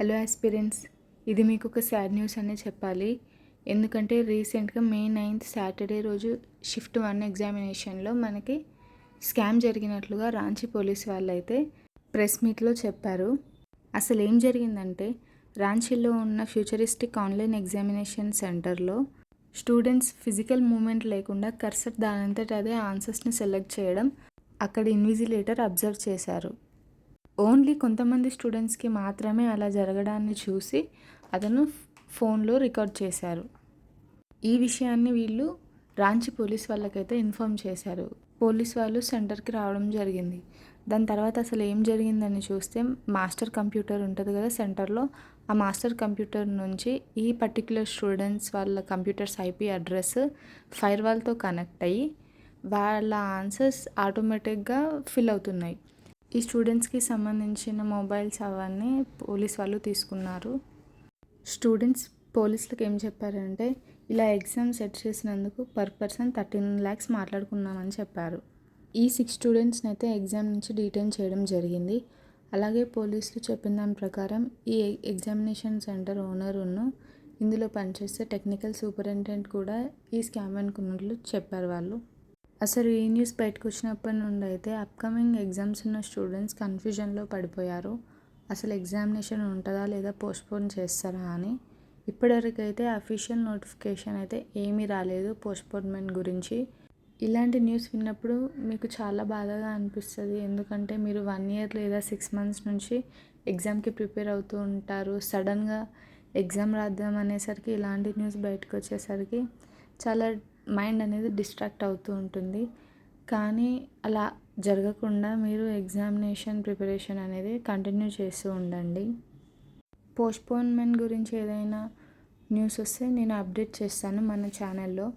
Hello aspirants, ఇది మీకు ఒక సాడ్ న్యూస్ అనే చెప్పాలి. ఎందుకంటే రీసెంట్గా May 9th సాటర్డే రోజు షిఫ్ట్ 1 ఎగ్జామినేషన్లో మనకి స్కామ్ జరిగినట్లుగా రాంచీ పోలీస్ వాళ్ళు అయితే ప్రెస్ మీట్లో చెప్పారు. అసలు ఏం జరిగిందంటే, రాంచీలో ఉన్న ఫ్యూచరిస్టిక్ ఆన్లైన్ ఎగ్జామినేషన్ సెంటర్లో స్టూడెంట్స్ ఫిజికల్ మూమెంట్ లేకుండా కర్సర్ దానంతట అదే ఆన్సర్స్ని సెలెక్ట్ చేయడం అక్కడ ఇన్విజిలేటర్ అబ్జర్వ్ చేశారు. ఓన్లీ కొంతమంది స్టూడెంట్స్కి మాత్రమే అలా జరగడాన్ని చూసి అతను ఫోన్లో రికార్డ్ చేశారు. ఈ విషయాన్ని వీళ్ళు రాంచీ పోలీస్ వాళ్ళకైతే ఇన్ఫామ్ చేశారు. పోలీస్ వాళ్ళు సెంటర్కి రావడం జరిగింది. దాని తర్వాత అసలు ఏం జరిగిందని చూస్తే, మాస్టర్ కంప్యూటర్ ఉంటుంది కదా సెంటర్లో, ఆ మాస్టర్ కంప్యూటర్ నుంచి ఈ పర్టిక్యులర్ స్టూడెంట్స్ వాళ్ళ కంప్యూటర్స్ ఐపీ అడ్రస్ ఫైర్ వాల్తో కనెక్ట్ అయ్యి వాళ్ళ ఆన్సర్స్ ఆటోమేటిక్గా ఫిల్ అవుతున్నాయి. ఈ స్టూడెంట్స్కి సంబంధించిన మొబైల్స్ అవన్నీ పోలీస్ వాళ్ళు తీసుకున్నారు. స్టూడెంట్స్ పోలీసులకు ఏం చెప్పారంటే, ఇలా ఎగ్జామ్ సెట్ చేసినందుకు పర్ పర్సన్ 13 lakhs మాట్లాడుకున్నామని చెప్పారు. ఈ 6 స్టూడెంట్స్ని అయితే ఎగ్జామ్ నుంచి డీటైన్ చేయడం జరిగింది. అలాగే పోలీసులు చెప్పిన దాని ప్రకారం ఈ ఎగ్జామినేషన్ సెంటర్ ఓనరును ఇందులో పనిచేసే టెక్నికల్ సూపరింటెండెంట్ కూడా ఈ స్కామ్ అనుకున్నట్లు చెప్పారు వాళ్ళు. అసలు ఈ న్యూస్ బయటకు వచ్చినప్పటి నుండి అయితే అప్కమింగ్ ఎగ్జామ్స్ ఉన్న స్టూడెంట్స్ కన్ఫ్యూజన్లో పడిపోయారు. అసలు ఎగ్జామినేషన్ ఉంటుందా లేదా పోస్ట్పోన్ చేస్తారా అని. ఇప్పటివరకు అయితే అఫీషియల్ నోటిఫికేషన్ అయితే ఏమీ రాలేదు పోస్ట్పోన్మెంట్ గురించి. ఇలాంటి న్యూస్ విన్నప్పుడు మీకు చాలా బాధగా అనిపిస్తుంది. ఎందుకంటే మీరు 1 year లేదా 6 months నుంచి ఎగ్జామ్కి ప్రిపేర్ అవుతూ ఉంటారు. సడన్గా ఎగ్జామ్ రాద్దాం అనేసరికి ఇలాంటి న్యూస్ బయటకు వచ్చేసరికి చాలా మైండ్ అనేది డిస్ట్రాక్ట్ అవుతూ ఉంటుంది. కానీ అలా జరగకుండా మీరు ఎగ్జామినేషన్ ప్రిపరేషన్ అనేది కంటిన్యూ చేస్తూ ఉండండి. పోస్ట్పోన్మెంట్ గురించి ఏదైనా న్యూస్ వస్తే నేను అప్డేట్ చేస్తాను మన ఛానల్లో.